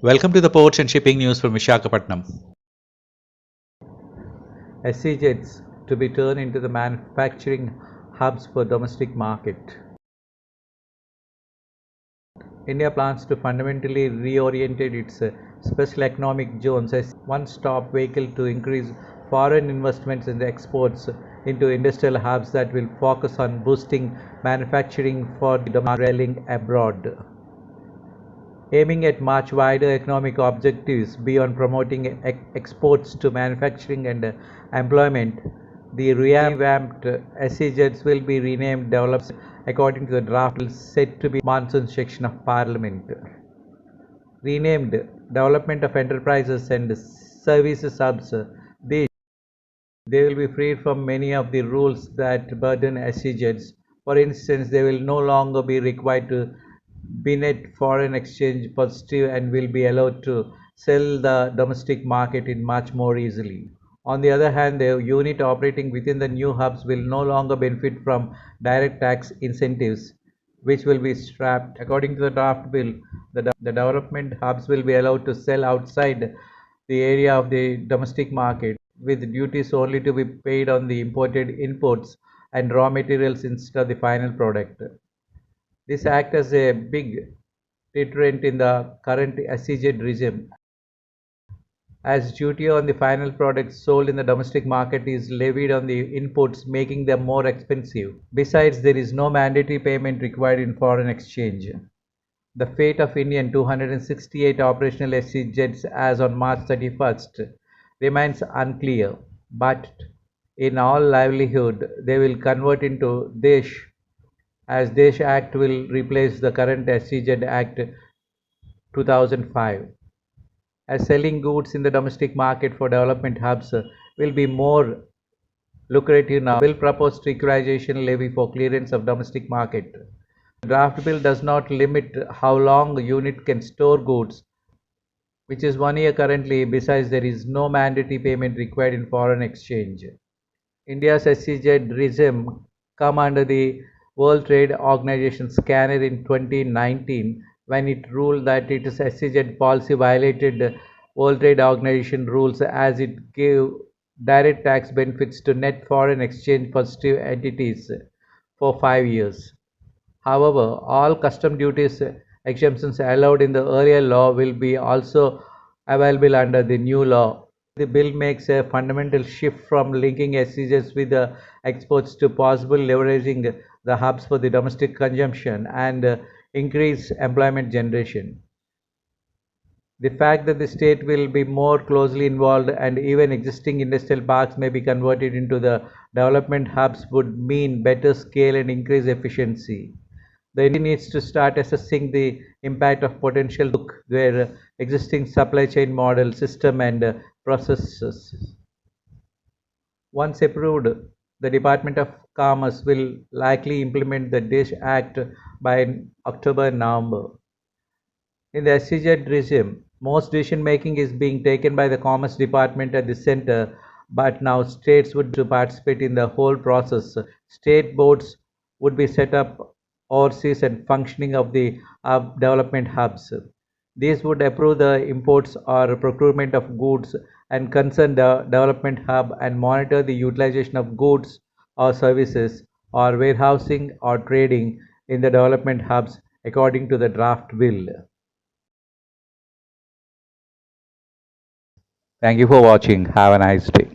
Welcome to the Ports and Shipping News from Visakhapatnam. SEZs to be turned into the manufacturing hubs for domestic market. India plans to fundamentally reorient its special economic zones as one-stop vehicle to increase foreign investments and exports into industrial hubs that will focus on boosting manufacturing for dwelling abroad. Aiming at much wider economic objectives beyond promoting exports to manufacturing and employment, the revamped SEZs will be renamed developed according to the draft bill set to be monsoon section of Parliament. Renamed Development of Enterprises and Services Hubs, they will be freed from many of the rules that burden SEZs. For instance, they will no longer be required to be net foreign exchange positive and will be allowed to sell the domestic market in much more easily. On the other hand, the unit operating within the new hubs will no longer benefit from direct tax incentives, which will be scrapped. According to the draft bill, the development hubs will be allowed to sell outside the area of the domestic market, with duties only to be paid on the imported inputs and raw materials instead of the final product. This acts as a big deterrent in the current SEZ regime, as duty on the final products sold in the domestic market is levied on the inputs, making them more expensive. Besides, there is no mandatory payment required in foreign exchange. The fate of Indian 268 operational SEZs as on March 31st remains unclear, but in all livelihood, they will convert into DESH, as DESHs Act will replace the current SEZ Act 2005. As selling goods in the domestic market for development hubs will be more lucrative now. Bill proposed equalization levy for clearance of domestic market. The draft bill does not limit how long a unit can store goods, which is 1 year currently. Besides, there is no mandatory payment required in foreign exchange. India's SEZ regime come under the World Trade Organization scanner in 2019 when it ruled that its SEZ policy violated World Trade Organization rules as it gave direct tax benefits to net foreign exchange positive entities for 5 years. However, all custom duties exemptions allowed in the earlier law will be also available under the new law. The bill makes a fundamental shift from linking SEZs with the exports to possible leveraging the hubs for the domestic consumption and increase employment generation. The fact that the state will be more closely involved and even existing industrial parks may be converted into the development hubs would mean better scale and increase efficiency. The India needs to start assessing the impact of potential look their existing supply chain model, system and processes. Once approved, the Department of Commerce will likely implement the DESHs Act by October and November. In the SEZ regime, most decision making is being taken by the Commerce Department at the center, but now states would participate in the whole process. State boards would be set up overseas and functioning of the development hubs. These would approve the imports or procurement of goods and concern the development hub and monitor the utilization of goods or services or warehousing or trading in the development hubs according to the draft bill. Thank you for watching. Have a nice day.